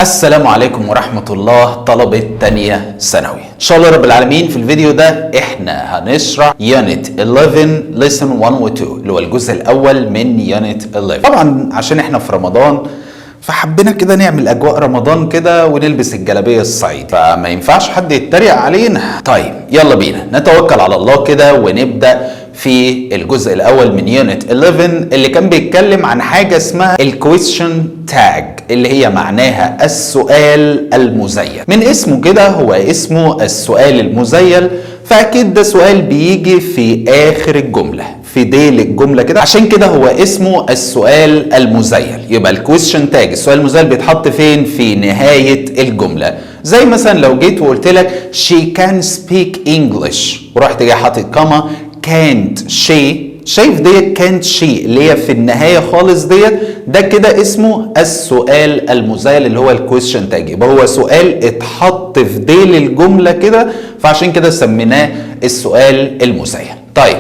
السلام عليكم ورحمة الله طلبة تانية ثانوي. إن شاء الله رب العالمين في الفيديو ده إحنا هنشرح Unit 11 Lesson 1 و 2 اللي هو الجزء الأول من Unit 11. طبعا عشان إحنا في رمضان فحبينا كده نعمل أجواء رمضان كده ونلبس الجلابية الصعيد، فما ينفعش حد يتريق علينا. طيب يلا بينا نتوكل على الله كده ونبدأ في الجزء الأول من Unit 11 اللي كان بيتكلم عن حاجة اسمها الكويستشن تاج اللي هي معناها السؤال المزيل. من اسمه كده هو اسمه السؤال المزيل، فأكيد ده سؤال بيجي في آخر الجملة في ديل الجملة كده، عشان كده هو اسمه السؤال المزيل. يبقى الكويستشن تاج السؤال المزيل بيتحط فين؟ في نهاية الجملة. زي مثلا لو جيت وقلت لك she can speak English ورحت جاي حاطط كاما can't she، شايف ديت can't she اللي هي في النهاية خالص ديت، ده كده اسمه السؤال المزيل اللي هو الكويستشن تاج. يبقى هو سؤال اتحط في ديل الجملة كده، فعشان كده سميناه السؤال المزيل. طيب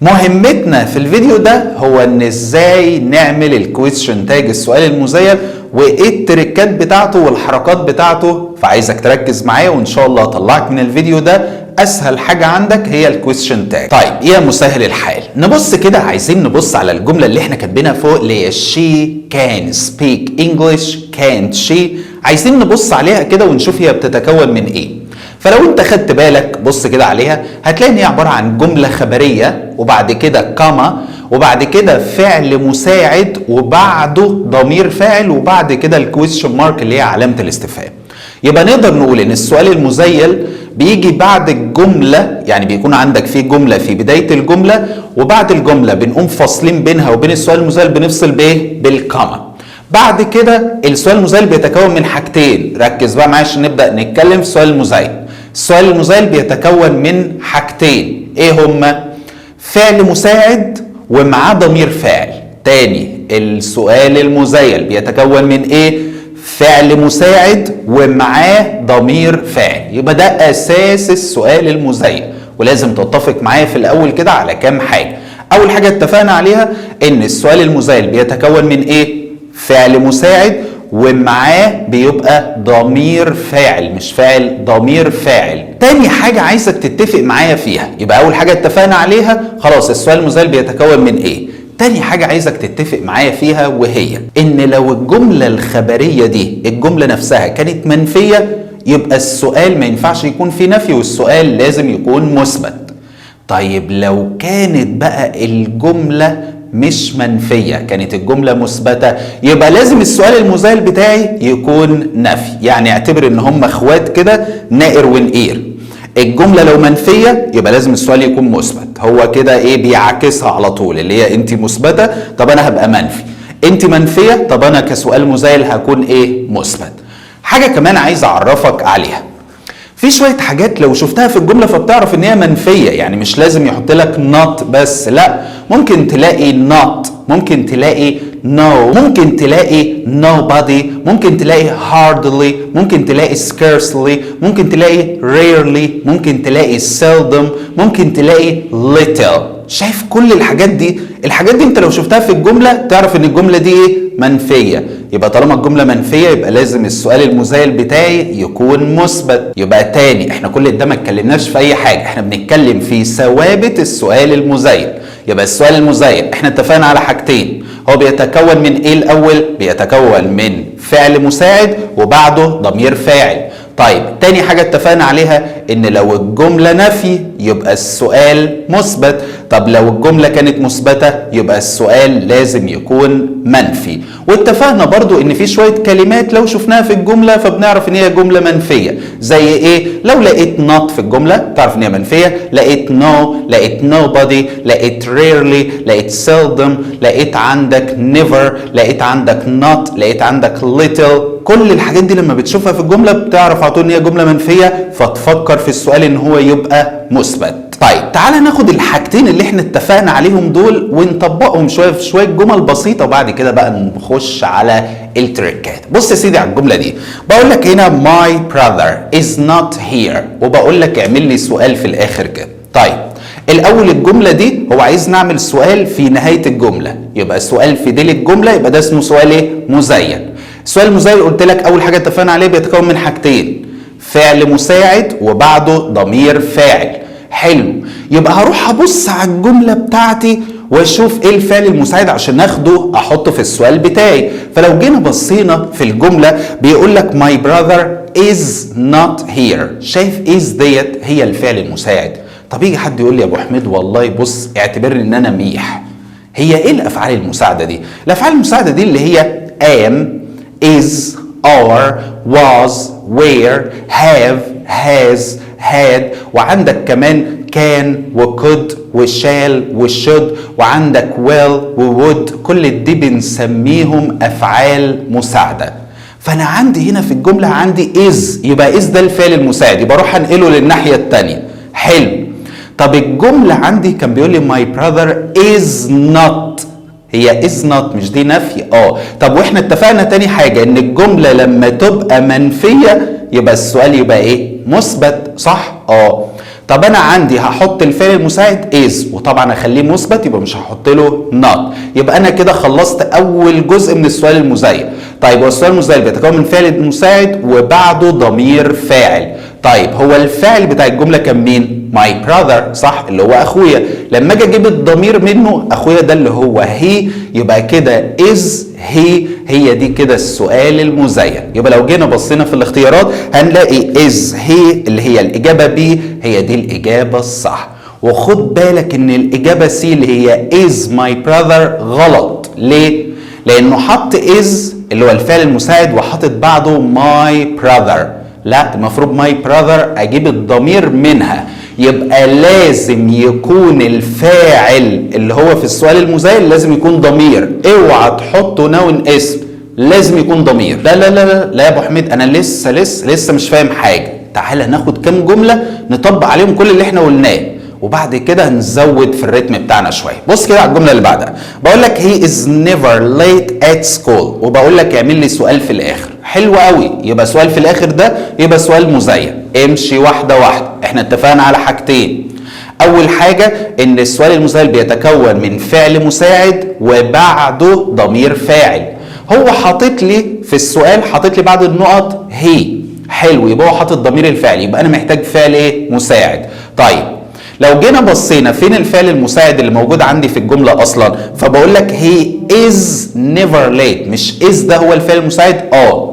مهمتنا في الفيديو ده هو ان ازاي نعمل الكويستشن تاج السؤال المزيل وايه التريكات بتاعته والحركات بتاعته، فعايزك تركز معايا وان شاء الله اطلعك من الفيديو ده اسهل حاجه عندك هي الكويستشن تاج. طيب يا مسهل الحال نبص كده، عايزين نبص على الجمله اللي احنا كاتبينها فوق اللي هي she can speak English can't she، عايزين نبص عليها كده ونشوف هي بتتكون من ايه. فلو انت خدت بالك بص كده عليها هتلاقي ان هي عباره عن جمله خبريه وبعد كده كاما وبعد كده فعل مساعد وبعده ضمير فاعل وبعد كده الكويستشن مارك اللي هي علامه الاستفهام. يبقى نقدر نقول ان السؤال المزيل بيجي بعد الجمله، يعني بيكون عندك في جمله في بدايه الجمله وبعد الجمله بنقوم فاصلين بينها وبين السؤال المزيل بنفصل بايه؟ بالكاما. بعد كده السؤال المزيل بيتكون من حاجتين، ركز بقى معايا عشان نبدا نتكلم في السؤال المزيل. السؤال المزيل بيتكون من حاجتين، ايه هما؟ فعل مساعد ومعاه ضمير فاعل. تاني السؤال المزيل بيتكون من ايه؟ فعل مساعد ومعاه ضمير فاعل. يبقى ده اساس السؤال المزيل، ولازم تتفق معايا في الاول كده على كام حاجه. اول حاجه اتفقنا عليها ان السؤال المزيل بيتكون من ايه؟ فعل مساعد ومعاه بيبقى ضمير فاعل، مش فاعل، ضمير فاعل. تاني حاجة عايزك تتفق معايا فيها، يبقى أول حاجة اتفقنا عليها خلاص السؤال المزيل بيتكون من إيه؟ تاني حاجة عايزك تتفق معايا فيها وهي إن لو الجملة الخبرية دي الجملة نفسها كانت منفية يبقى السؤال ما ينفعش يكون فيه نفي والسؤال لازم يكون مثبت. طيب لو كانت بقى الجملة مش منفية، كانت الجملة مثبتة، يبقى لازم السؤال المزيل بتاعي يكون نفي. يعني اعتبر ان هم اخوات كده، نائر ونقير. الجملة لو منفية يبقى لازم السؤال يكون مثبت، هو كده ايه بيعكسها على طول، اللي هي انت مثبتة طب انا هبقى منفي، انت منفية طب انا كسؤال مزيل هكون ايه؟ مثبت. حاجة كمان عايز اعرفك عليها، في شوية حاجات لو شفتها في الجملة فبتعرف ان هي منفية، يعني مش لازم يحط لك not بس، لا، ممكن تلاقي not، ممكن تلاقي no، ممكن تلاقي nobody، ممكن تلاقي hardly، ممكن تلاقي scarcely، ممكن تلاقي rarely، ممكن تلاقي seldom، ممكن تلاقي little. شايف كل الحاجات دي؟ الحاجات دي انت لو شفتها في الجملة تعرف ان الجملة دي ايه؟ منفية. يبقى طالما الجملة منفية يبقى لازم السؤال المزيل بتاعي يكون مثبت. يبقى تاني احنا كل ده ما اتكلمناش في اي حاجة، احنا بنتكلم في ثوابت السؤال المزيل. يبقى السؤال المزيل احنا اتفقنا على حاجتين، هو بيتكون من ايه الاول؟ بيتكون من فعل مساعد وبعده ضمير فاعل. طيب تاني حاجة اتفقنا عليها ان لو الجملة نفي يبقى السؤال مثبت، طب لو الجملة كانت مثبتة يبقى السؤال لازم يكون منفي. واتفقنا برضو ان في شوية كلمات لو شفناها في الجملة فبنعرف ان هي جملة منفية. زي ايه؟ لو لقيت not في الجملة تعرف ان هي منفية، لقيت no، لقيت nobody، لقيت rarely، لقيت seldom، لقيت عندك never، لقيت عندك not، لقيت عندك little. كل الحاجات دي لما بتشوفها في الجملة بتعرف على طول ان هي جملة منفية، فتفكر في السؤال ان هو يبقى مثبت. طيب تعالى ناخد الحاجتين اللي احنا اتفقنا عليهم دول ونطبقهم شويه في شويه جمل بسيطه وبعد كده بقى نخش على التريكات. بص يا سيدي على الجمله دي، بقول لك هنا my brother is not here وبقول لك اعمل لي سؤال في الاخر كده. طيب الاول الجمله دي هو عايز نعمل سؤال في نهايه الجمله، يبقى السؤال في ديل الجمله يبقى ده اسمه سؤال ايه؟ مزيل. السؤال المزايد قلت لك اول حاجه اتفقنا عليه بيتكون من حاجتين، فعل مساعد وبعده ضمير فاعل. حلو، يبقى هروح ابص على الجمله بتاعتي واشوف ايه الفعل المساعد عشان اخده احطه في السؤال بتاعي. فلو جينا بصينا في الجمله بيقول لك my brother is not here. شايف is ديت هي الفعل المساعد. طب يجي حد يقول لي يا ابو حميد والله بص اعتبرني ان انا ميح، هي ايه الافعال المساعده دي؟ الافعال المساعده دي اللي هي am is are was were have has had، وعندك كمان كان وكود وشال وشود، وعندك will وwould، كل دي بنسميهم افعال مساعده. فانا عندي هنا في الجمله عندي is، يبقى is ده الفعل المساعد، يبقى اروح انقله للناحيه الثانيه. حلو، طب الجمله عندي كان بيقول لي my brother is not، هي is not مش دي نفي؟ طب واحنا اتفقنا تاني حاجه ان الجمله لما تبقى منفيه يبقى السؤال يبقى ايه؟ مثبت، صح؟ طب انا عندي هحط الفعل المساعد is، وطبعا اخليه مثبت يبقى مش هحط له not. يبقى انا كده خلصت اول جزء من السؤال المزايد. طيب والسؤال المزايد بيتكون من فعل مساعد وبعده ضمير فاعل. طيب هو الفاعل بتاع الجمله كان مين؟ my brother، صح؟ اللي هو اخويا. لما اجي اجيب الضمير منه اخويا ده اللي هو he، يبقى كده is he، هي دي كده السؤال المزين. يبقى لو جينا بصينا في الاختيارات هنلاقي is he اللي هي الاجابه B هي دي الاجابه الصح. وخد بالك ان الاجابه C اللي هي is my brother غلط. ليه؟ لانه حط is اللي هو الفعل المساعد وحطت بعده my brother. لا، المفروض my brother اجيب الضمير منها، يبقى لازم يكون الفاعل اللي هو في السؤال المزايد لازم يكون ضمير. اوعى تحطه نون اسم، لازم يكون ضمير. لا لا لا لا يا ابو حميد انا لسه مش فاهم حاجه. تعالى ناخد كام جمله نطبق عليهم كل اللي احنا قلناه وبعد كده هنزود في الريتم بتاعنا شويه. بص كده على الجمله اللي بعدها، بقول لك he is never late at school، وبقول لك اعمل لي سؤال في الاخر. حلو قوي، يبقى سؤال في الاخر ده يبقى سؤال مزين. امشي واحده واحده. احنا اتفقنا على حاجتين، اول حاجه ان السؤال المزين بيتكون من فعل مساعد وبعده ضمير فاعل. هو حاطط لي في السؤال حاطط لي بعد النقط هي. حلو، يبقى هو حاطط ضمير الفعل، يبقى انا محتاج فعل ايه؟ مساعد. طيب لو جينا بصينا فين الفعل المساعد اللي موجود عندي في الجمله اصلا، فبقول لك he is never late. مش is ده هو الفعل المساعد؟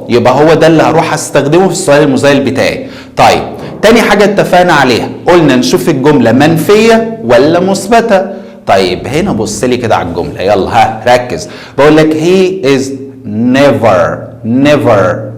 يبقى هو ده اللي هروح استخدمه في السؤال المزايد بتاعي. طيب تاني حاجه اتفقنا عليها قلنا نشوف الجمله منفيه ولا مثبته. طيب هنا بص لي كده على الجمله، يلا ركز. بقول لك he is never.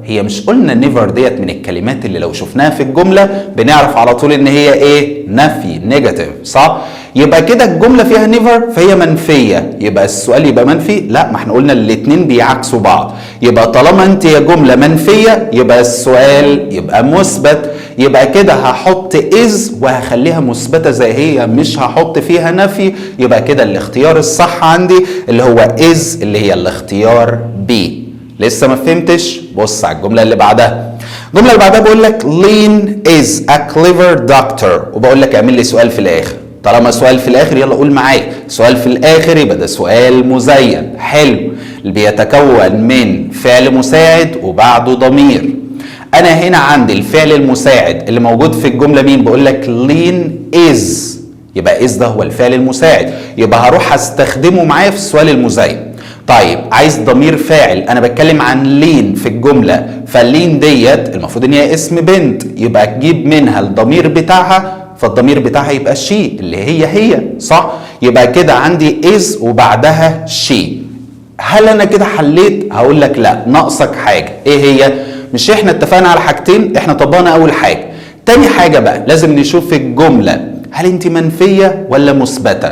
هي مش قلنا نيفر ديت من الكلمات اللي لو شفناها في الجمله بنعرف على طول ان هي ايه؟ نفي، نيجاتيف، صح؟ يبقى كده الجمله فيها نيفر فهي منفيه، يبقى السؤال يبقى منفي؟ لا، ما احنا قلنا الاثنين بيعكسوا بعض. يبقى طالما انت يا جمله منفيه يبقى السؤال يبقى مثبت. يبقى كده هحط از وهخليها مثبته زي هي، مش هحط فيها نفي. يبقى كده الاختيار الصح عندي اللي هو از اللي هي الاختيار بي. لسه ما فهمتش؟ بص على الجمله اللي بعدها. الجمله اللي بعدها بقول لك لين is a clever doctor، وبقول لك اعمل لي سؤال في الاخر. طالما سؤال في الاخر يلا قول معايا سؤال في الاخر يبقى ده سؤال مزين. حلو، اللي بيتكون من فعل مساعد وبعده ضمير. انا هنا عندي الفعل المساعد اللي موجود في الجمله مين؟ بقول لك لين is، يبقى is ده هو الفعل المساعد، يبقى هروح استخدمه معايا في السؤال المزين. طيب عايز ضمير فاعل، انا بتكلم عن لين في الجمله، فاللين ديت المفروض ان هي اسم بنت، يبقى تجيب منها الضمير بتاعها، فالضمير بتاعها يبقى شي اللي هي صح؟ يبقى كده عندي is وبعدها شي. هل انا كده حليت؟ هقول لك لا، ناقصك حاجه. ايه هي؟ مش احنا اتفقنا على حاجتين؟ احنا طبقنا اول حاجه. تاني حاجه بقى لازم نشوف الجمله هل انت منفيه ولا مثبته.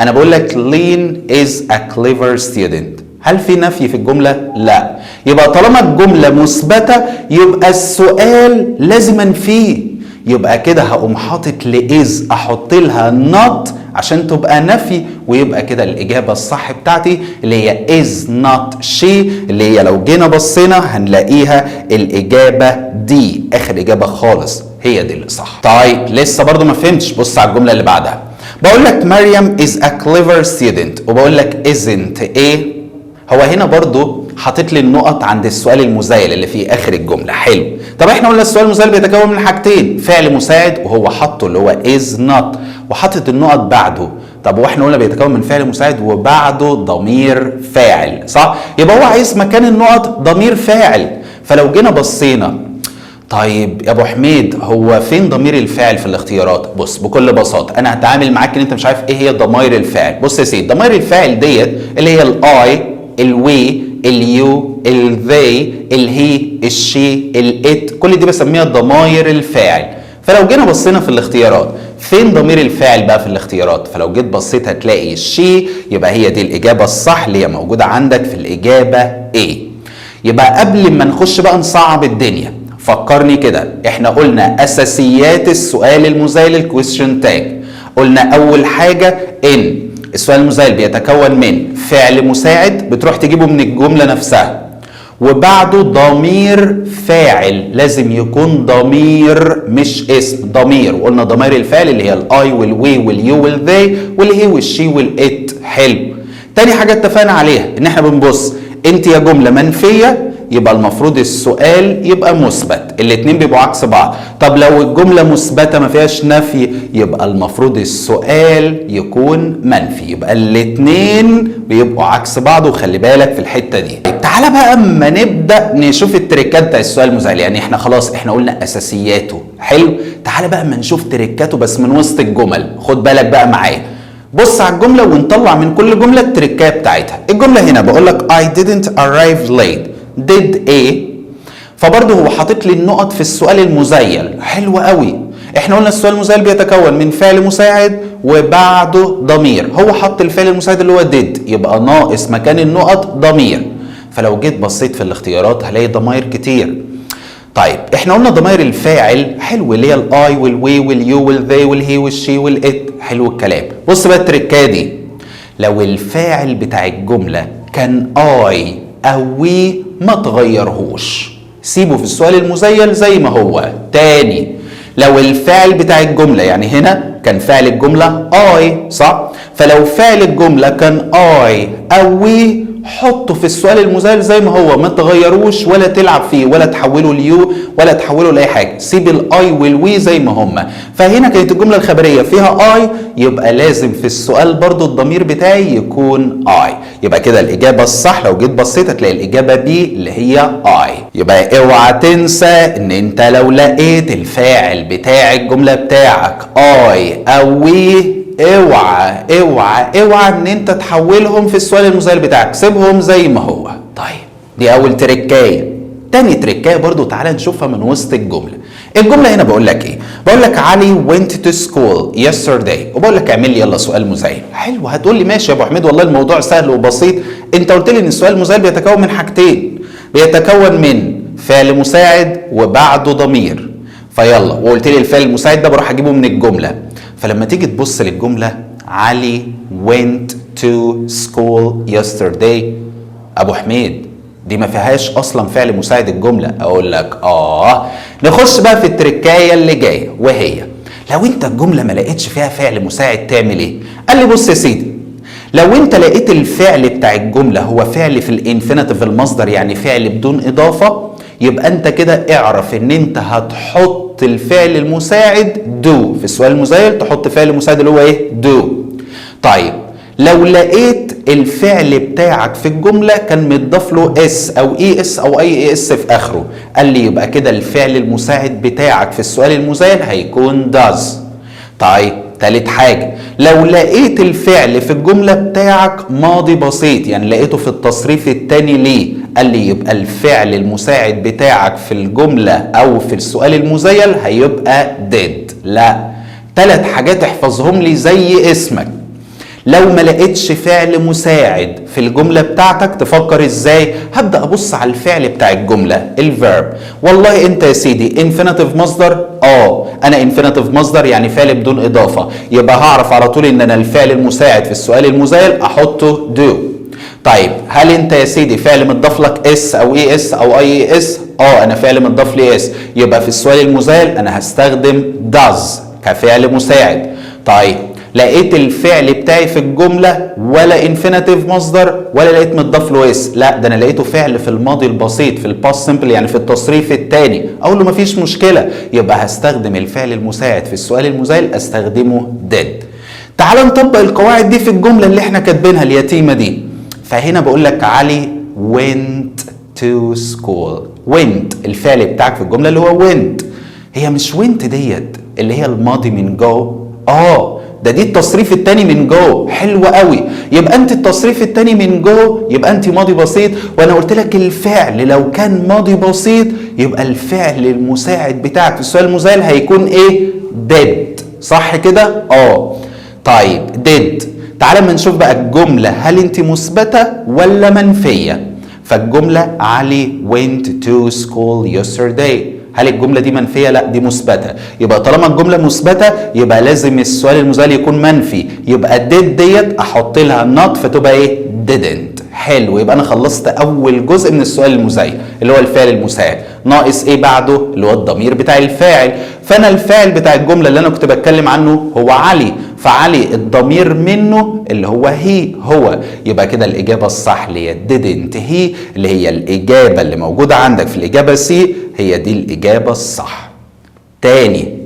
انا بقول لك لين is a clever student، هل في نفي في الجمله؟ لا. يبقى طالما الجمله مثبته يبقى السؤال لازم انفيه، يبقى كده هقوم حاطط لاز احط لها not عشان تبقى نفي، ويبقى كده الاجابه الصح بتاعتي اللي هي is not she، اللي هي لو جينا بصينا هنلاقيها الاجابه دي اخر اجابه خالص، هي دي اللي صح. طيب لسه برضو ما فهمتش، بص على الجمله اللي بعدها. بقول لك مريم is a clever student، وبقول لك isn't ايه؟ هو هنا برضو حاطط لي النقط عند السؤال المزايل اللي في اخر الجمله. حلو. طب احنا قلنا السؤال المزايل بيتكون من حاجتين، فعل مساعد وهو حاطه اللي هو is not وحاطط النقط بعده. طب واحنا قلنا بيتكون من فعل مساعد وبعده ضمير فاعل، صح؟ يبقى هو عايز مكان النقط ضمير فاعل. فلو جينا بصينا، طيب يا ابو حميد هو فين ضمير الفاعل في الاختيارات؟ بص بكل بساطه انا هتعامل معاك ان انت مش عارف ايه هي ضمائر الفاعل. بص يا سيدي، ضمائر الفاعل ديت اللي هي الاي، الوي، اليو، الذي، الهي، الشي، الات، كل دي بسميها ضمائر الفاعل. فلو جينا بصينا في الاختيارات فين ضمير الفاعل بقى في الاختيارات؟ فلو جيت بصيت هتلاقي الشي، يبقى هي دي الاجابه الصح اللي هي موجوده عندك في الاجابه A. يبقى قبل ما نخش بقى نصعب الدنيا فكرني كده، احنا قلنا اساسيات السؤال المزايل الكويستشن تاج. قلنا اول حاجه ان السؤال المزايل بيتكون من فعل مساعد بتروح تجيبه من الجمله نفسها، وبعده ضمير فاعل، لازم يكون ضمير مش اسم، ضمير. وقلنا ضمائر الفاعل اللي هي الاي والوي واليو والذي والهي والشي والات. حلو. تاني حاجه اتفقنا عليها ان احنا بنبص انت يا جمله منفيه يبقى المفروض السؤال يبقى مثبت، الاتنين بيبقوا عكس بعض. طب لو الجمله مثبته ما فيهاش نفي يبقى المفروض السؤال يكون منفي، يبقى الاتنين بيبقوا عكس بعض، وخلي بالك في الحته دي. تعالى بقى اما نبدا نشوف التريكات بتاع السؤال المزايل. يعني احنا خلاص احنا قلنا اساسياته، حلو. تعالى بقى اما نشوف تريكاته بس من وسط الجمل. خد بالك بقى معايا، بص على الجمله ونطلع من كل جمله التريكات بتاعتها. الجمله هنا بقول لك I didn't arrive late did A، فبرضه هو حاطط لي النقط في السؤال المزيل. حلو قوي. احنا قلنا السؤال المزيل بيتكون من فعل مساعد وبعده ضمير، هو حط الفعل المساعد اللي هو did، يبقى ناقص مكان النقط ضمير. فلو جيت بصيت في الاختيارات هلاقي ضمائر كتير. طيب احنا قلنا ضمائر الفاعل حلو اللي هي الاي والوي واليو والذي والهي والشي والات. حلو الكلام. بص بقى التركه دي، لو الفاعل بتاع الجمله كان اي او وي ما تغيرهوش، سيبه في السؤال المزيل زي ما هو. تاني، لو الفاعل بتاع الجمله يعني هنا كان فاعل الجمله اي، صح؟ فلو فاعل الجمله كان اي او وي حطه في السؤال المزايل زي ما هو، ما تغيروش ولا تلعب فيه ولا تحوله ليو ولا تحوله لاي حاجه، سيب الاي والوي زي ما هم. فهنا كانت الجمله الخبريه فيها اي، يبقى لازم في السؤال برضو الضمير بتاعي يكون اي. يبقى كده الاجابه الصح لو جيت بصيت هتلاقي الاجابه بي اللي هي اي. يبقى اوعى تنسى ان انت لو لقيت الفاعل بتاع الجمله بتاعك اي او وي اوعى اوعى اوعى ان انت تحولهم في السؤال المزايل بتاعك، سيبهم زي ما هو. طيب دي اول تركايه. تاني تركايه برضو تعالى نشوفها من وسط الجمله. الجمله هنا بقول لك ايه؟ بقول لك علي went to school yesterday، وبقول لك اعمل لي يلا سؤال مزايل. حلو. هتقول لي ماشي يا ابو حميد والله الموضوع سهل وبسيط، انت قلت لي ان السؤال المزايل بيتكون من حاجتين، بيتكون من فعل مساعد وبعده ضمير. فيلا، وقلت لي الفعل المساعد ده بروح اجيبه من الجمله. فلما تيجي تبص للجملة علي went to school yesterday، أبو حميد دي ما فيهاش أصلا فعل مساعد الجملة. أقول لك نخش بقى في التركاية اللي جاية، وهي لو أنت الجملة ما لقيتش فيها فعل مساعد تعمل إيه؟ قال لي بص يا سيدي، لو أنت لقيت الفعل بتاع الجملة هو فعل في الانفينيتيف المصدر، يعني فعل بدون إضافة، يبقى أنت كده اعرف إن أنت هتحط الفعل المساعد do في السؤال المزايل، تحط فعل مساعد اللي هو ايه؟ do. طيب لو لقيت الفعل بتاعك في الجمله كان متضاف له اس او اي اس او اي اس في اخره، قال لي يبقى كده الفعل المساعد بتاعك في السؤال المزايل هيكون does. طيب تالت حاجه، لو لقيت الفعل في الجمله بتاعك ماضي بسيط، يعني لقيته في التصريف الثاني ليه، قال لي يبقى الفعل المساعد بتاعك في الجمله او في السؤال المزايل هيبقى did. لا، ثلاث حاجات احفظهم لي زي اسمك. لو ما لقيتش فعل مساعد في الجمله بتاعتك تفكر ازاي؟ هبدا ابص على الفعل بتاع الجمله الفيرب. والله انت يا سيدي انفينيتيف مصدر، انا انفينيتيف مصدر يعني فعل بدون اضافه، يبقى هعرف على طول ان انا الفعل المساعد في السؤال المزايل احطه do. طيب هل انت يا سيدي فعل متضاف لك اس او اي اس او اي اس؟ انا فعل متضاف لي اس، يبقى في السؤال المزايل انا هستخدم does كفعل مساعد. طيب لقيت الفعل بتاعي في الجمله ولا انفينيتيف مصدر ولا لقيت متضاف له اس، لا ده انا لقيته فعل في الماضي البسيط في الباست سمبل يعني في التصريف الثاني، اقول له مفيش مشكله، يبقى هستخدم الفعل المساعد في السؤال المزايل استخدمه did. تعال نطبق القواعد دي في الجمله اللي احنا كاتبينها اليتيمه دي. فهنا بقول لك علي went to school. went الفعل بتاعك في الجمله اللي هو went. هي مش went ديت اللي هي الماضي من جو؟ دي التصريف الثاني من جو. حلو قوي. يبقى انت التصريف الثاني من جو يبقى انت ماضي بسيط، وانا قلت لك الفعل لو كان ماضي بسيط يبقى الفعل المساعد بتاعك في السؤال المزايل هيكون ايه؟ did. صح كده؟ طيب did. تعال ما نشوف بقى الجمله هل انت مثبته ولا منفيه. فالجمله علي went to school yesterday. هل الجمله دي منفيه؟ لا دي مثبته. يبقى طالما الجمله مثبته يبقى لازم السؤال المزايل يكون منفي، يبقى did ديت احط لها not فتبقى ايه؟ didn't. حلو. يبقى انا خلصت اول جزء من السؤال المزايل اللي هو الفعل المساعد. ناقص ايه بعده؟ اللي هو الضمير بتاع الفاعل. فانا الفاعل بتاع الجمله اللي انا كنت بتكلم عنه هو علي، فعلي الضمير منه اللي هو هو. يبقى كده الاجابه الصح اللي هي didn't he اللي هي الاجابه اللي موجوده عندك في الاجابه سي، هي دي الاجابه الصح. تاني،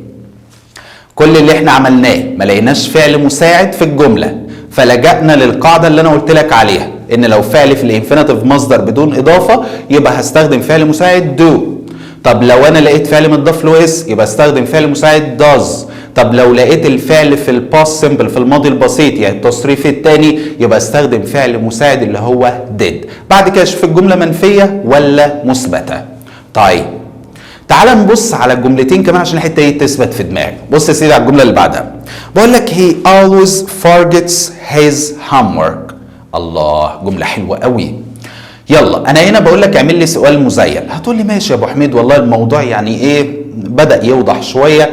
كل اللي احنا عملناه ما لقيناش فعل مساعد في الجمله، فلجأنا للقاعده اللي انا قلت لك عليها ان لو فعل في الانفينيتيف مصدر بدون اضافه يبقى هستخدم فعل مساعد do. طب لو انا لقيت فعل متضاف له اس يبقى استخدم فعل مساعد does. طب لو لقيت الفعل في الباست سمبل في الماضي البسيط يعني التصريف الثاني يبقى استخدم فعل مساعد اللي هو did. بعد كده شوف الجمله منفيه ولا مثبته. طيب تعال نبص على الجملتين كمان عشان الحته دي تثبت في دماغك. بص يا سيدي على الجمله اللي بعدها، بقول لك he always forgets his homework. الله، جمله حلوه قوي. يلا انا هنا بقول لك اعمل لي سؤال مزيل. هتقول لي ماشي يا ابو حميد والله الموضوع يعني ايه بدا يوضح شويه.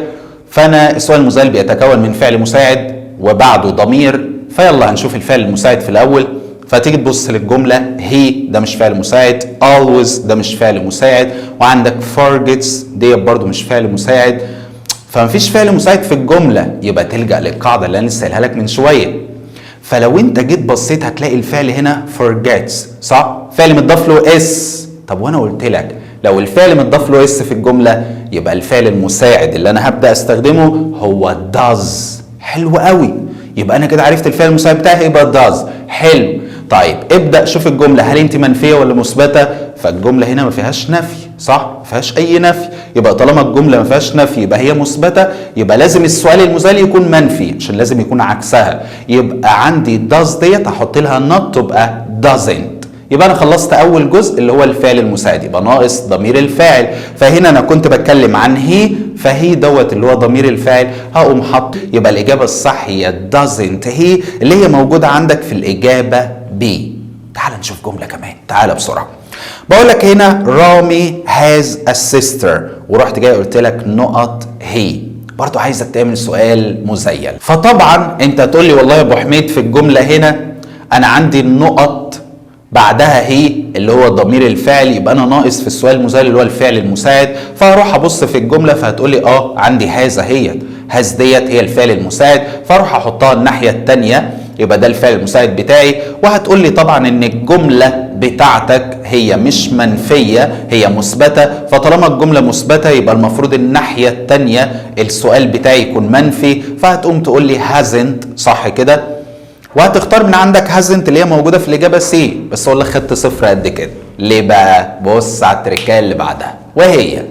فانا السؤال المزيل بيتكون من فعل مساعد وبعده ضمير، فيلا هنشوف الفعل المساعد في الاول. فتيجي تبص للجمله هي ده مش فعل مساعد، always ده مش فعل مساعد، وعندك forgets دي برضو مش فعل مساعد، فمفيش فعل مساعد في الجمله. يبقى تلجأ للقاعده اللي انا لسه قايلها لك من شويه. فلو انت جيت بصيت هتلاقي الفعل هنا forgets صح؟ فعل متضاف له اس. طب وانا قلت لك لو الفعل متضاف له اس في الجمله يبقى الفعل المساعد اللي انا هبدا استخدمه هو does. حلو قوي. يبقى انا كده عرفت الفعل المساعد بتاعي يبقى does. حلو. طيب ابدا شوف الجمله هل انت منفيه ولا مثبته؟ فالجمله هنا ما فيهاش نفي صح؟ ما فيهاش اي نفي. يبقى طالما الجمله ما فيهاش نفي يبقى هي مثبته، يبقى لازم السؤال المزيل يكون منفي عشان لازم يكون عكسها. يبقى عندي does ديت احط لها not تبقى doesn't. يبقى انا خلصت اول جزء اللي هو الفعل المساعد، يبقى ناقص ضمير الفاعل. فهنا انا كنت بتكلم عن هي، فهي دوت اللي هو ضمير الفاعل هقوم حط. يبقى الاجابه الصح هي doesn't he اللي هي موجوده عندك في الاجابه بي. تعال نشوف جمله كمان، تعال بسرعه. بقول لك هنا رامي has a sister، ورحت جاي قلت لك نقط هي. برضو عايزك تعمل سؤال مزيل. فطبعا انت تقول لي والله يا ابو حميد في الجمله هنا انا عندي النقط بعدها هي اللي هو ضمير الفاعل، يبقى انا ناقص في السؤال المزيل اللي هو الفعل المساعد. فهروح ابص في الجمله فهتقول لي عندي هذا هاز ديت هي الفعل المساعد، فاروح احطها الناحيه الثانيه يبقى ده الفعل المساعد بتاعي. وهتقول لي طبعا ان الجمله بتاعتك هي مش منفيه هي مثبته، فطالما الجمله مثبته يبقى المفروض الناحيه الثانيه السؤال بتاعي يكون منفي، فهتقوم تقول لي hasn't صح كده. وهتختار من عندك hasn't اللي هي موجوده في الاجابه سي، بس اقول لك خدت صفر قد كده. ليه بقى؟ بص على التركايه اللي بعدها وهي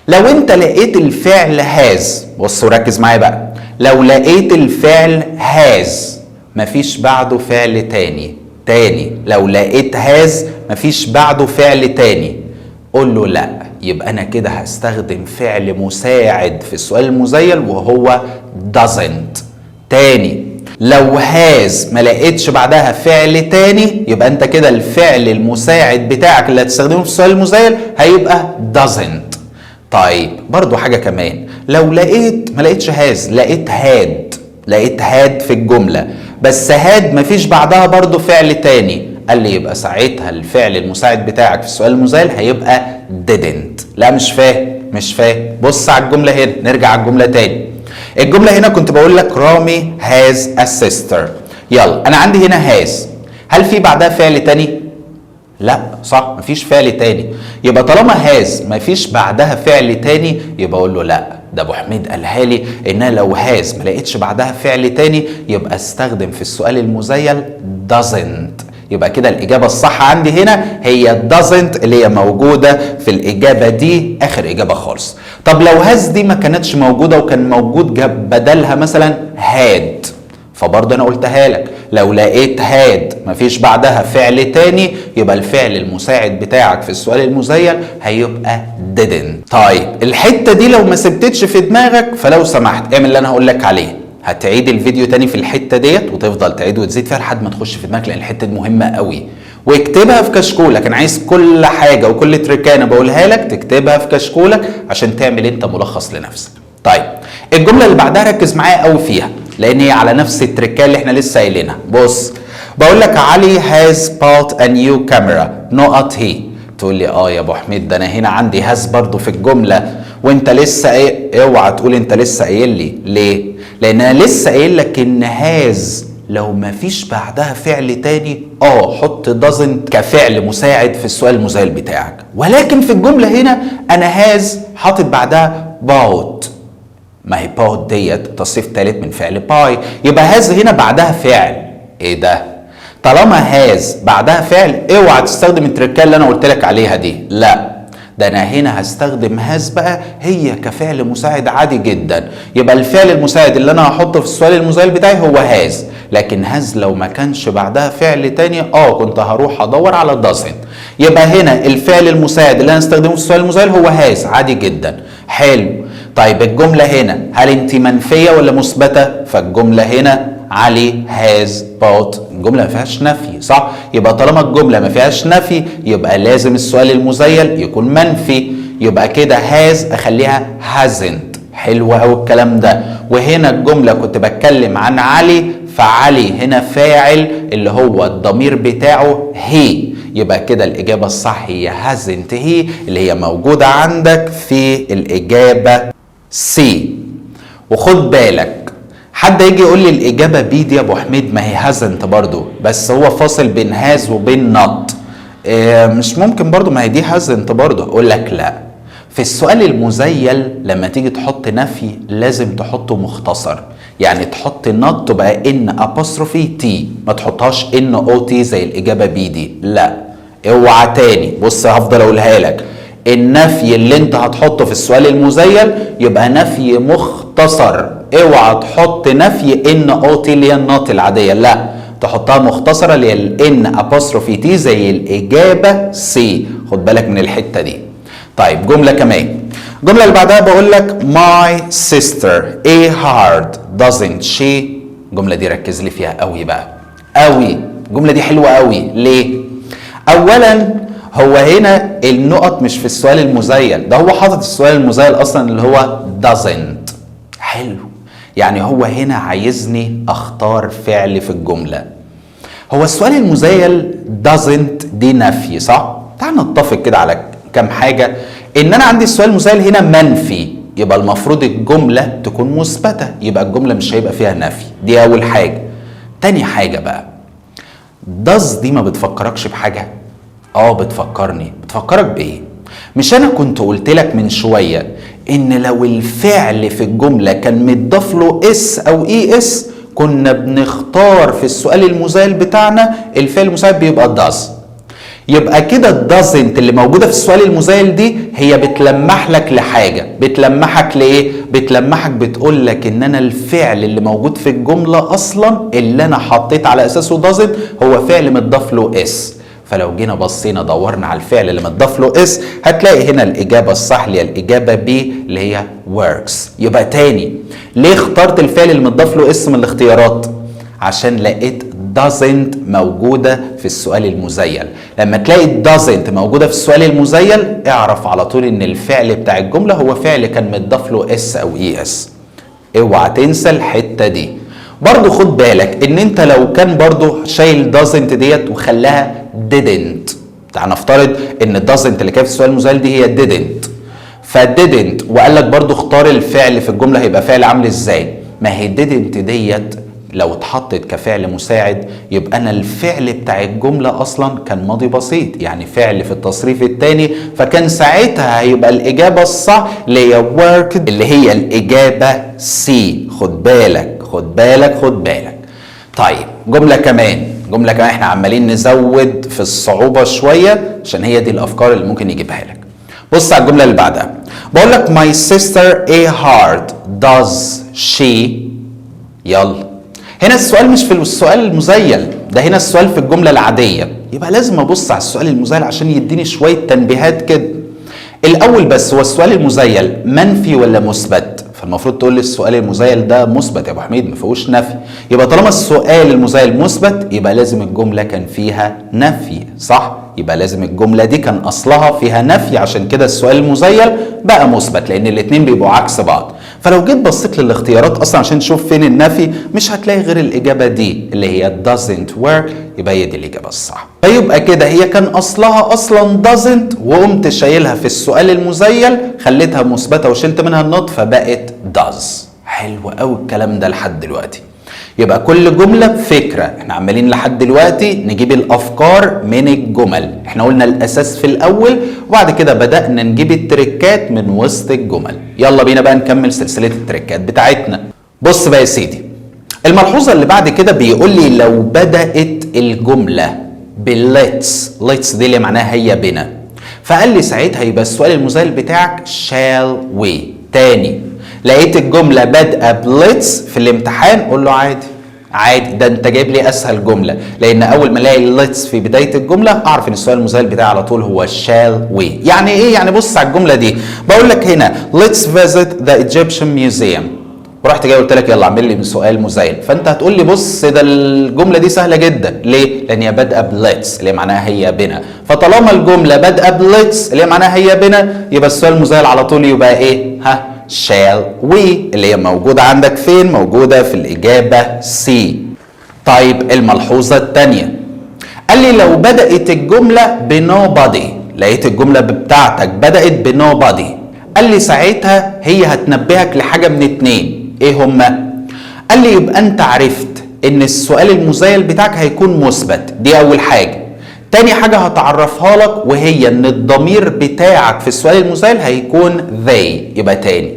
لو انت لقيت الفعل هاز. بص وركز معايا بقى، لو لقيت الفعل هاز مفيش بعده فعل تاني لو لقيت هاز مفيش بعده فعل تاني قول له لا، يبقى انا كده هستخدم فعل مساعد في السؤال المزيل وهو doesn't. تاني لو هاز ما لقيتش بعدها فعل تاني يبقى انت كده الفعل المساعد بتاعك اللي هتستخدمه في السؤال المزيل هيبقى doesn't. طيب برضو حاجة كمان، لو ما لقيتش هاز لقيت هاد في الجملة بس هاد مفيش بعدها برضو فعل تاني، قال لي يبقى ساعتها الفعل المساعد بتاعك في السؤال المزيل هيبقى didn't. لا مش فاهم. بص على الجملة هنا، نرجع على الجملة تاني. الجملة هنا كنت بقول لك رامي has a sister. يلا انا عندي هنا has، هل في بعدها فعل تاني؟ لا صح، مفيش فعل تاني. يبقى طالما هاز مفيش بعدها فعل تاني يبقى اقول له لا، ده ابو حميد قالها لي انها لو هاز ما لقيتش بعدها فعل تاني يبقى استخدم في السؤال المزيل doesn't. يبقى كده الاجابه الصح عندي هنا هي doesn't اللي هي موجوده في الاجابه دي، اخر اجابه خالص. طب لو هاز دي ما كانتش موجوده وكان موجود جاب بدلها مثلا had، فبرضه انا قلتها لك لو لقيت هاد مفيش بعدها فعل تاني يبقى الفعل المساعد بتاعك في السؤال المزيل هيبقى didn't. طيب الحته دي لو ما ثبتتش في دماغك فلو سمحت اعمل اللي انا هقول لك عليه، هتعيد الفيديو تاني في الحته ديت وتفضل تعيد وتزيد فيها لحد ما تخش في دماغك، لان الحته دي مهمه قوي، واكتبها في كشكولك. انا عايز كل حاجه وكل تريكانه بقولها لك تكتبها في كشكولك عشان تعمل انت ملخص لنفسك. طيب الجمله اللي بعدها ركز معايا قوي فيها لان هي على نفس التركه اللي احنا لسه قايلينها. بص بقول لك علي has bought a new camera نقط هي، تقول لي يا ابو حميد ده انا هنا عندي has برضو في الجمله وانت لسه اوعى تقول انت لسه قايل لي ليه؟ لان انا لسه قايل لك ان has لو ما فيش بعدها فعل تاني حط doesn't كفعل مساعد في السؤال المزيل بتاعك، ولكن في الجمله هنا انا has حاطط بعدها bought، ما هي باوت ديت تصريف ثالث من فعل باي، يبقى هاز هنا بعدها فعل. ايه ده؟ طالما هاز بعدها فعل اوعى تستخدم التركه اللي انا قلت لك عليها دي، لا ده انا هنا هستخدم هاز بقى هي كفعل مساعد عادي جدا. يبقى الفعل المساعد اللي انا هحطه في السؤال المزيل بتاعي هو هاز، لكن هاز لو ما كانش بعدها فعل تاني كنت هروح ادور على doesn't. يبقى هنا الفعل المساعد اللي انا هستخدمه في السؤال المزيل هو هاز عادي جدا. حلو. طيب الجملة هنا هل انت منفية ولا مثبتة؟ فالجملة هنا علي هاز bought، الجملة ما فيهاش نفي صح؟ يبقى طالما الجملة ما فيهاش نفي يبقى لازم السؤال المزيل يكون منفي، يبقى كده هاز اخليها hasn't. حلو قوي الكلام ده. وهنا الجملة كنت بتكلم عن علي، فعلي هنا فاعل اللي هو الضمير بتاعه هي، يبقى كده الإجابة الصح هي hasn't هي اللي هي موجودة عندك في الإجابة سي. وخد بالك حد يجي يقول لي الإجابة بي دي يا أبو حميد ما هي hasn't برضو، بس هو فاصل بين هاز وبين not، مش ممكن برضو ما هي دي hasn't برضو. أقول لك لا، في السؤال المزيل لما تيجي تحط نفي لازم تحطه مختصر، يعني تحط not تبقى ان apostrophe t، ما تحطهاش ان او تي زي الإجابة بي دي، لا اوعى تاني. بص هفضل اقولها لك، النفي اللي انت هتحطه في السؤال المزيل يبقى نفي مختصر، اوعى تحط نفي ان او تي اللي هي النوت العاديه، لا تحطها مختصره اللي هي الان ابوستروفي تي زي الاجابه سي. خد بالك من الحته دي. طيب جمله كمان، الجمله اللي بعدها بقول لك my sister a hard doesn't she، الجمله دي ركز لي فيها قوي بقى قوي، الجمله دي حلوه قوي. ليه؟ اولا هو هنا النقط مش في السؤال المزيل، ده هو حاطط السؤال المزيل اصلا اللي هو doesn't. حلو، يعني هو هنا عايزني اختار فعل في الجمله. هو السؤال المزيل doesn't دي نفي صح؟ تعال نتفق كده على كام حاجه، ان انا عندي السؤال المزيل هنا منفي، يبقى المفروض الجمله تكون مثبته، يبقى الجمله مش هيبقى فيها نفي، دي اول حاجه. تاني حاجه بقى does دي ما بتفكركش بحاجه؟ بتفكرني. بتفكرك بايه؟ مش انا كنت قلت لك من شويه ان لو الفعل في الجمله كان متضاف له اس او اي اس كنا بنختار في السؤال المزيل بتاعنا الفعل المساعد بيبقى does. يبقى كده doesn't اللي موجوده في السؤال المزيل دي هي بتلمح لك لحاجه. بتلمحك لايه؟ بتلمحك بتقول لك ان انا الفعل اللي موجود في الجمله اصلا اللي انا حطيت على اساسه doesn't هو فعل متضاف له اس. فلو جينا بصينا دورنا على الفعل اللي متضاف له اس هتلاقي هنا الاجابه الصح اللي هي الاجابه بي اللي هي works. يبقى تاني ليه اخترت الفعل اللي متضاف له اس من الاختيارات؟ عشان لقيت doesn't موجوده في السؤال المزيل. لما تلاقي doesn't موجوده في السؤال المزيل اعرف على طول ان الفعل بتاع الجمله هو فعل كان متضاف له اس او اي اس. اوعى تنسى الحته دي. برضو خد بالك ان انت لو كان برضو شايل doesn't ديت وخلاها didn't، تعال نفترض ان doesn't اللي كانت في السؤال المزيل دي هي didn't، فdidn't وقال لك برضو اختار الفعل في الجمله هيبقى فعل عامل ازاي. ما هي didn't ديت لو اتحطت كفعل مساعد يبقى انا الفعل بتاع الجمله اصلا كان ماضي بسيط، يعني فعل في التصريف الثاني، فكان ساعتها هيبقى الاجابه الصح اللي هي worked اللي هي الاجابه سي. خد بالك خد بالك خد بالك. طيب جمله كمان احنا عمالين نزود في الصعوبه شويه عشان هي دي الافكار اللي ممكن يجيبها لك. بص على الجمله اللي بعدها، بقول لك my sister a hard does she. يلا هنا السؤال مش في السؤال المزيل ده، هنا السؤال في الجمله العاديه، يبقى لازم ابص على السؤال المزيل عشان يديني شويه تنبيهات كده. الاول بس هو السؤال المزيل منفي ولا مثبت؟ فالمفروض تقول لي السؤال المزيل ده مثبت يا ابو حميد، ما فيهوش نفي. يبقى طالما السؤال المزيل مثبت يبقى لازم الجمله كان فيها نفي، صح؟ يبقى لازم الجمله دي كان اصلها فيها نفي، عشان كده السؤال المزيل بقى مثبت، لان الاثنين بيبقوا عكس بعض. فلو جيت بصيت للاختيارات اصلا عشان تشوف فين النفي مش هتلاقي غير الاجابه دي اللي هي doesn't work، يبقى هي دي الاجابه الصح. فيبقى كده هي كان اصلها اصلا doesn't وقمت شايلها في السؤال المزيل خليتها مثبته وشلت منها النوت فبقت does. حلو قوي الكلام ده لحد دلوقتي. يبقى كل جملة بفكرة، احنا عمالين لحد دلوقتي نجيب الافكار من الجمل، احنا قلنا الاساس في الاول وبعد كده بدأنا نجيب التركات من وسط الجمل. يلا بينا بقى نكمل سلسلة التركات بتاعتنا. بص بقى يا سيدي، الملحوظة اللي بعد كده بيقول لي لو بدأت الجملة بالليتس، ليتس دي اللي معناها هيا بنا، فقال لي ساعتها يبقى السؤال المزيل بتاعك shall we. تاني لقيت الجمله بادئه بليتس في الامتحان قول له عادي عادي، ده انت جايب لي اسهل جمله، لان اول ما الاقي ليتس في بدايه الجمله اعرف ان السؤال المزيل بتاعي على طول هو شال وي. يعني ايه؟ يعني بص على الجمله دي، بقول لك هنا let's visit the Egyptian museum، ورحت جاي قلت لك يلا اعمل لي سؤال مزيل، فانت هتقول لي بص ده الجمله دي سهله جدا. ليه؟ لان هي بادئه بليتس اللي معناها هيا بنا، فطالما الجمله بادئه بليتس اللي معناها هيا بنا يبقى السؤال المزيل على طول يبقى ايه؟ shall we اللي هي موجودة عندك فين؟ موجودة في الإجابة C. طيب الملحوظة الثانية قال لي لو بدأت الجملة بنوبادي، لقيت الجملة بتاعتك بدأت بنوبادي، قال لي ساعتها هي هتنبهك لحاجة من اتنين، ايه هما؟ قال لي يبقى انت عرفت ان السؤال المزيل بتاعك هيكون مثبت، دي أول حاجة. تاني حاجة هتعرفها لك وهي ان الضمير بتاعك في السؤال المزيل هيكون they. يبقى تاني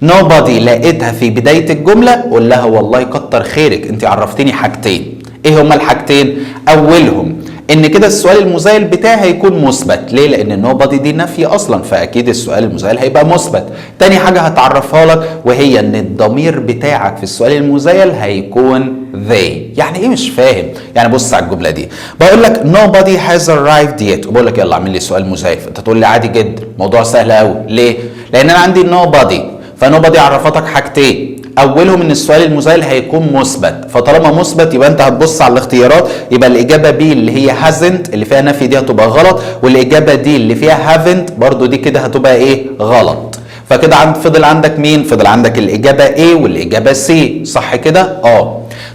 nobody لقيتها في بداية الجملة قول لها والله كتر خيرك انت عرفتني حاجتين. ايه هما الحاجتين؟ اولهم ان كده السؤال المزيل بتاعي هيكون مثبت. ليه؟ لان nobody دي نفي اصلا، فاكيد السؤال المزيل هيبقى مثبت. تاني حاجة هتعرفها لك وهي ان الضمير بتاعك في السؤال المزيل هيكون they. يعني ايه مش فاهم؟ يعني بص على الجملة دي، بقول لك nobody has arrived yet وبقول لك يلا اعمل لي سؤال مزيل، انت تقول لي عادي جدا موضوع سهل قوي. ليه؟ لان انا عندي nobody، فنوبادي عرفتك حاجتين، اولهم ان السؤال المزيل هيكون مثبت، فطالما مثبت يبقى انت هتبص على الاختيارات، يبقى الاجابه بي اللي هي hasn't اللي فيها نفي دي هتبقى غلط، والاجابه دي اللي فيها haven't برضو دي كده هتبقى ايه؟ غلط. فكده فضل عندك مين؟ فضل عندك الاجابه A والاجابه C، صح كده؟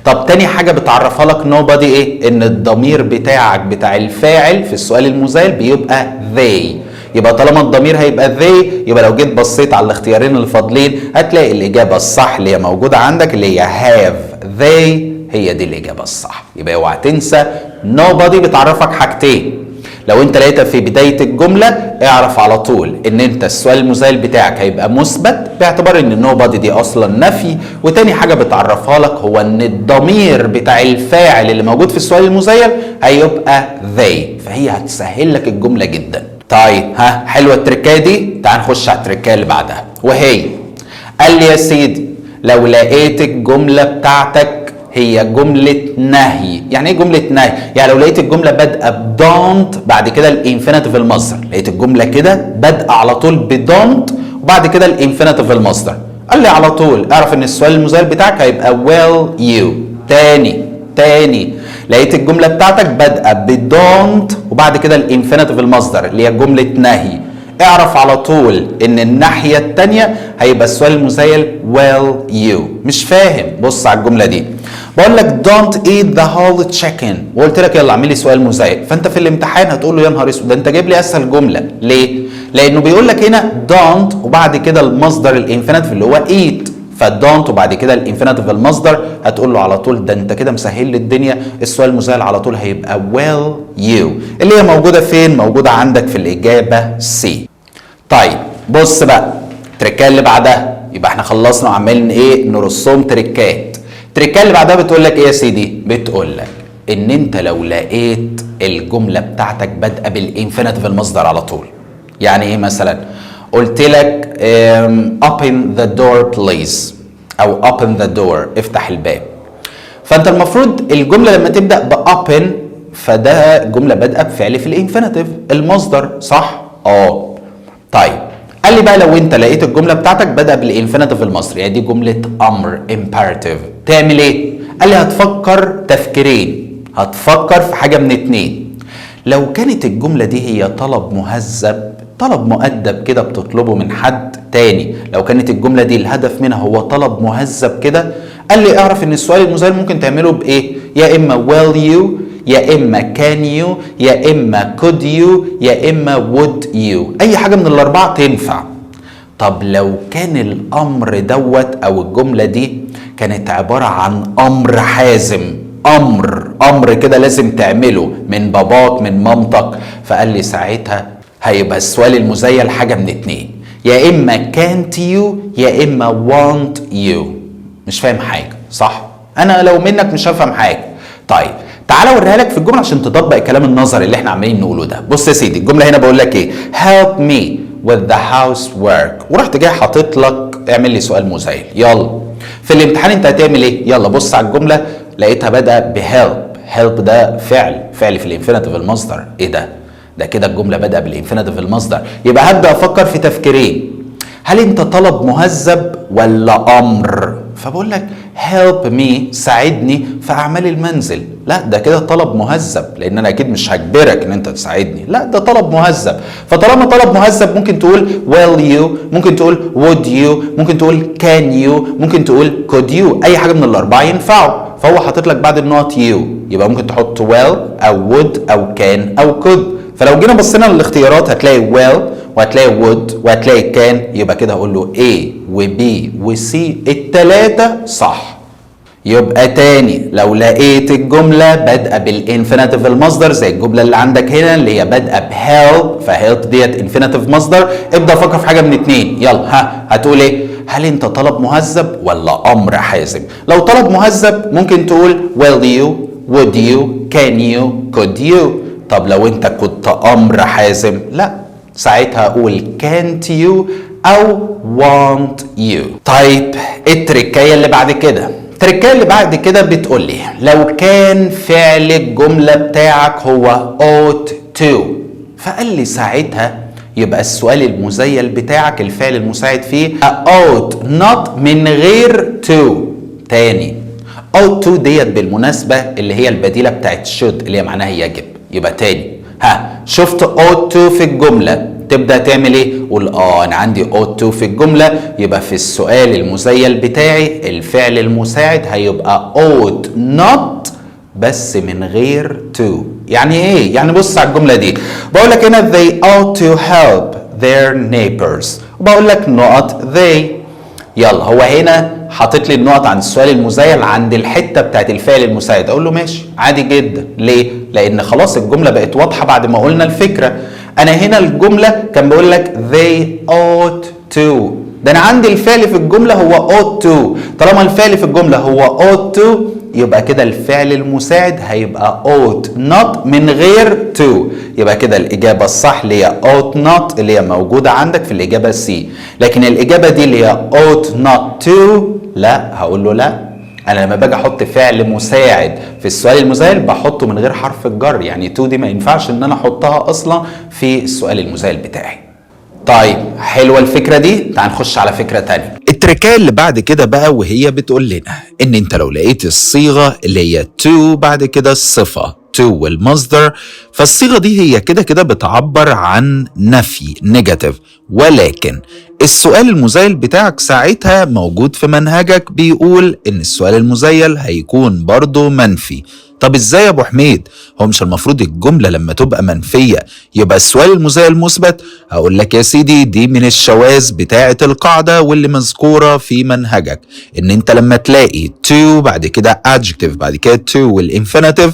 طب تاني حاجه بتعرفها لك nobody ايه؟ ان الضمير بتاعك بتاع الفاعل في السؤال المزيل بيبقى they. يبقى طالما الضمير هيبقى they يبقى لو جيت بصيت على الاختيارين اللي فاضلين هتلاقي الاجابه الصح اللي هي موجوده عندك اللي هي have they، هي دي الاجابه الصح. يبقى اوعى تنسى nobody بتعرفك حاجتين، لو انت لقيتها في بدايه الجمله اعرف على طول ان انت السؤال المزيل بتاعك هيبقى مثبت باعتبار ان nobody دي اصلا نفي، وتاني حاجه بتعرفها لك هو ان الضمير بتاع الفاعل اللي موجود في السؤال المزيل هيبقى they، فهي هتسهل لك الجمله جدا. طيب حلوه التركايه دي، تعال نخش على التركايه اللي بعدها وهي قال لي يا سيدي لو لقيت الجمله بتاعتك هي جمله نهي. يعني ايه جمله نهي؟ يعني لو لقيت الجمله بادئه بدونت بعد كده الانفينيتيف المصدر، لقيت الجمله كده بادئه على طول بدونت وبعد كده الانفينيتيف المصدر، قال لي على طول اعرف ان السؤال المزيل بتاعك هيبقى will you. تاني لقيت الجمله بتاعتك بادئه بدونت وبعد كده الانفينيتيف المصدر اللي هي جمله نهي، اعرف على طول ان الناحيه الثانيه هيبقى السؤال المزيل will you. مش فاهم؟ بص على الجمله دي، بقول لك don't eat the whole chicken وقلت لك يلا اعمل لي سؤال مزيل، فانت في الامتحان هتقول له يا نهار اسود ده انت جايب لي اسهل جمله. ليه؟ لانه بيقول لك هنا don't وبعد كده المصدر الانفينيتيف اللي هو eat، فالدونت وبعد كده الانفينيتيف المصدر، هتقول له على طول ده انت كده مسهل لي الدنيا. السؤال المسهل على طول هيبقى will you، اللي هي موجوده فين؟ موجوده عندك في الاجابه سي. طيب بص بقى التركه اللي بعدها، يبقى احنا خلصنا وعمالين ايه نرسم تركات. التركه اللي بعدها بتقول لك ايه يا سيدي؟ بتقول لك ان انت لو لقيت الجمله بتاعتك بادئه بالانفينيتيف المصدر على طول. يعني ايه مثلا؟ قلت لك open the door please او open the door افتح الباب، فانت المفروض الجمله لما تبدا باوبن فده جمله بادئه بفعل في الانفينيتيف المصدر، صح؟ طيب قال لي بقى لو انت لقيت الجمله بتاعتك بادئه بالانفينيتيف المصدر، يعني دي جمله امر imperative، تعمل ايه؟ قال لي هتفكر تفكيرين، هتفكر في حاجه من اتنين. لو كانت الجمله دي هي طلب مهذب، طلب مؤدب كده بتطلبه من حد تاني، لو كانت الجمله دي الهدف منها هو طلب مهذب كده، قال لي اعرف ان السؤال المسهل ممكن تعمله بايه؟ يا اما will you، يا اما can you، يا اما could you، يا اما would you، اي حاجه من الاربعه تنفع. طب لو كان الامر دوت او الجمله دي كانت عباره عن امر حازم، امر كده لازم تعمله من باباك من مامتك، فقال لي ساعتها هيبقى السؤال المزيل حاجه من اتنين، يا اما can't you يا اما want you. مش فاهم حاجه، صح؟ انا لو منك مش هفهم حاجه. طيب تعالى اوريها لك في الجمله عشان تطبق الكلام النظري اللي احنا عمالين نقوله ده. بص يا سيدي الجمله هنا بقول لك ايه؟ help me with the housework، ورحت جاي حاطط لك اعمل لي سؤال مزيل. يلا في الامتحان انت هتعمل ايه؟ يلا بص على الجمله لقيتها بادئه بهيلب، هيلب ده فعل في الانفينيتيف المصدر. ايه ده كده الجمله بادئه بالانفينيتيف المصدر، يبقى هبدا افكر في تفكيرين، هل انت طلب مهذب ولا امر؟ فبقول لك help me ساعدني في اعمال المنزل، لا ده كده طلب مهذب، لان انا اكيد مش هجبرك ان انت تساعدني، لا ده طلب مهذب. فطالما طلب مهذب ممكن تقول will you، ممكن تقول would you، ممكن تقول can you، ممكن تقول could you، اي حاجه من الاربعه ينفعوا. فهو حاطط لك بعد النقط you، يبقى ممكن تحط will او would او can او could. فلو جينا بصينا للاختيارات هتلاقي will وهتلاقي would وهتلاقي can، يبقى كده هقول له A و B و C التلاتة صح. يبقى تاني لو لقيت الجملة بادئة بالانفينيتيف المصدر زي الجملة اللي عندك هنا اللي هي بادئة بhelp، فhelp ديت انفينيتيف مصدر، ابدأ فكر في حاجة من اتنين. يلا هتقول ايه؟ هل انت طلب مهذب ولا امر حازم؟ لو طلب مهذب ممكن تقول will you would you can you could you. طب لو انت كنت امر حازم لا ساعتها اقول can't you او want you. طيب التركية اللي بعد كده، التركية اللي بعد كده بتقول لي لو كان فعل الجملة بتاعك هو ought to، فقال لي ساعتها يبقى السؤال المزيل بتاعك الفعل المساعد فيه ought not من غير to. تاني ought to ديت بالمناسبة اللي هي البديلة بتاعت should اللي هي معناها يجب. يبقى تاني شفت ought to في الجملة تبدأ تعمل ايه؟ قول انا عندي ought to في الجملة، يبقى في السؤال المزيل بتاعي الفعل المساعد هيبقى ought not بس من غير to. يعني ايه؟ يعني بص على الجملة دي بقول لك هنا they ought to help their neighbors، وبقول لك نقط they. يلا هو هنا حاطط لي النقط عند السؤال المزيل عند الحته بتاعت الفعل المساعد، اقول له ماشي عادي جدا. ليه؟ لان خلاص الجمله بقت واضحه بعد ما قلنا الفكره. انا هنا الجمله كان بقول لك they ought to، ده انا عندي الفعل في الجمله هو ought to، طالما الفعل في الجمله هو ought to يبقى كده الفعل المساعد هيبقى ought not من غير to. يبقى كده الإجابة الصح اللي هي ought not اللي هي موجودة عندك في الإجابة C، لكن الإجابة دي اللي هي ought not to لا، هقول له لا. أنا لما باجي أحط فعل مساعد في السؤال المزايل بحطه من غير حرف الجر، يعني to دي ما ينفعش إن أنا أحطها أصلا في السؤال المزايل بتاعي. طيب حلوة الفكرة دي، تعال نخش على فكرة تانية. التركية اللي بعد كده بقى وهي بتقول لنا ان انت لو لقيت الصيغة اللي هي to بعد كده الصفة to والمصدر، فالصيغة دي هي كده كده بتعبر عن نفي نيجاتيف، ولكن السؤال المزيل بتاعك ساعتها موجود في منهجك بيقول ان السؤال المزيل هيكون برضو منفي. طب ازاي يا ابو حميد؟ هو مش المفروض الجملة لما تبقى منفية يبقى السؤال المزيل مثبت؟ هقول لك يا سيدي دي من الشواذ بتاعة القاعدة واللي مذكورة في منهجك، ان انت لما تلاقي to بعد كده adjective بعد كده to والinfinitive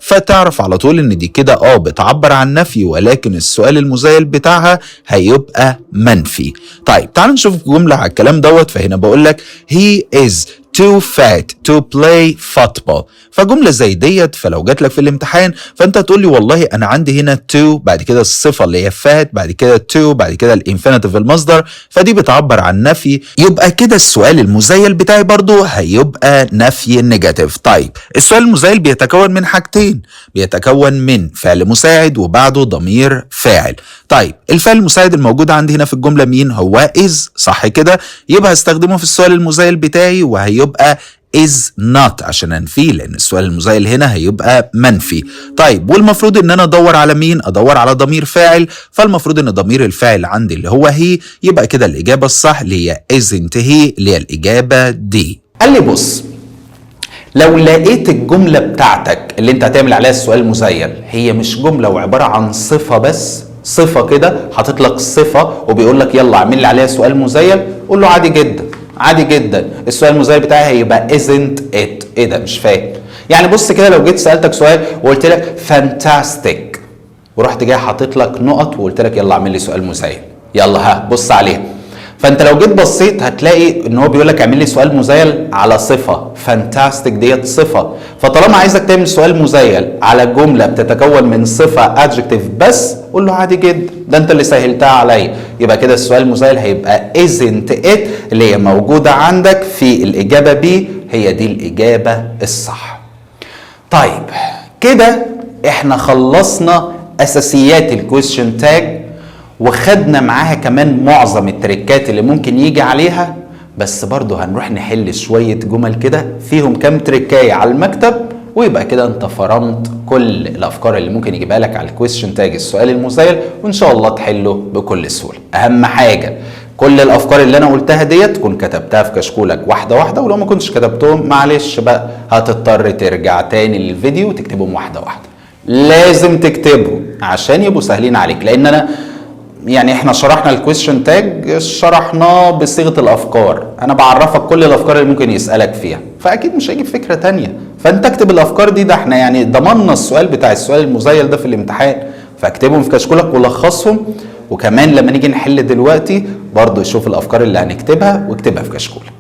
فتعرف على طول ان دي كده بتعبر عن نفي، ولكن السؤال المزيل بتاعها هيبقى منفي. طيب تعال نشوف جملة على الكلام دوت. فهنا بقول لك he is too fat to play football. فجملة زي ديت فلو جات لك في الامتحان فانت تقول لي والله انا عندي هنا to بعد كده الصفة اللي هي fat بعد كده to بعد كده الانفينيتيف المصدر، فدي بتعبر عن نفي، يبقى كده السؤال المزيل بتاعي برضو هيبقى نفي نيجاتيف. طيب السؤال المزيل بيتكون من حاجتين، بيتكون من فعل مساعد وبعده ضمير فاعل. طيب الفعل المساعد الموجود عندي هنا في الجملة مين؟ هو is، صح كده؟ يبقى هستخدمه في السؤال المزيل بتاعي وهيبقى is not عشان انفيه، لان السؤال المزيل هنا هيبقى منفي. طيب والمفروض ان انا ادور على مين؟ ادور على ضمير فاعل، فالمفروض ان ضمير الفاعل عندي اللي هو هي، يبقى كده الاجابة الصح اللي هي isn't he اللي هي الاجابة دي. قال لي بص، لو لقيت الجملة بتاعتك اللي انت هتعمل عليها السؤال المزيل هي مش جملة وعبارة عن صفة بس، صفة كده حاطط لك صفة وبيقول لك يلا اعمل لي عليها سؤال مزيل، قول له عادي جدا عادي جدا السؤال المزيل بتاعي هيبقى isn't it. ايه ده؟ مش فاهم يعني. بص كده لو جيت سألتك سؤال وقلت لك fantastic ورحت جاي حاطط لك نقط وقلت لك يلا اعمل لي سؤال مزيل، يلا ها بص عليه. فانت لو جيت بصيت هتلاقي ان هو بيقول لك اعمل لي سؤال مزيل على صفه، فانتاستيك ديت صفه، فطالما عايزك تعمل سؤال مزيل على جمله بتتكون من صفه ادجكتيف بس قول له عادي جدا، ده انت اللي سهلتها عليا. يبقى كده السؤال المزيل هيبقى isn't it اللي هي موجوده عندك في الاجابه بي، هي دي الاجابه الصح. طيب كده احنا خلصنا اساسيات الكويستشن تاج وخدنا معاها كمان معظم التريكات اللي ممكن يجي عليها، بس برضه هنروح نحل شوية جمل كده فيهم كام تريكاية على المكتب، ويبقى كده انت فرمت كل الافكار اللي ممكن يجيبها لك على الكويستشن تاج السؤال المزيل، وان شاء الله تحله بكل سهولة. اهم حاجة كل الافكار اللي انا قلتها ديت تكون كتبتها في كشكولك واحدة واحدة، ولو ما كنتش كتبتهم معلش بقى هتضطر ترجع تاني للفيديو وتكتبهم واحدة واحدة. لازم تكتبهم عشان يبقوا سهلين عليك، لان انا يعني احنا شرحنا الكويستشن تاج شرحناه بصيغه الافكار، انا بعرفك كل الافكار اللي ممكن يسالك فيها، فاكيد مش هيجيب فكره تانية، فانت اكتب الافكار دي، ده احنا يعني ضمننا السؤال بتاع السؤال المزيل ده في الامتحان، فاكتبهم في كشكولك ولخصهم، وكمان لما نيجي نحل دلوقتي برضه شوف الافكار اللي هنكتبها واكتبها في كشكولك.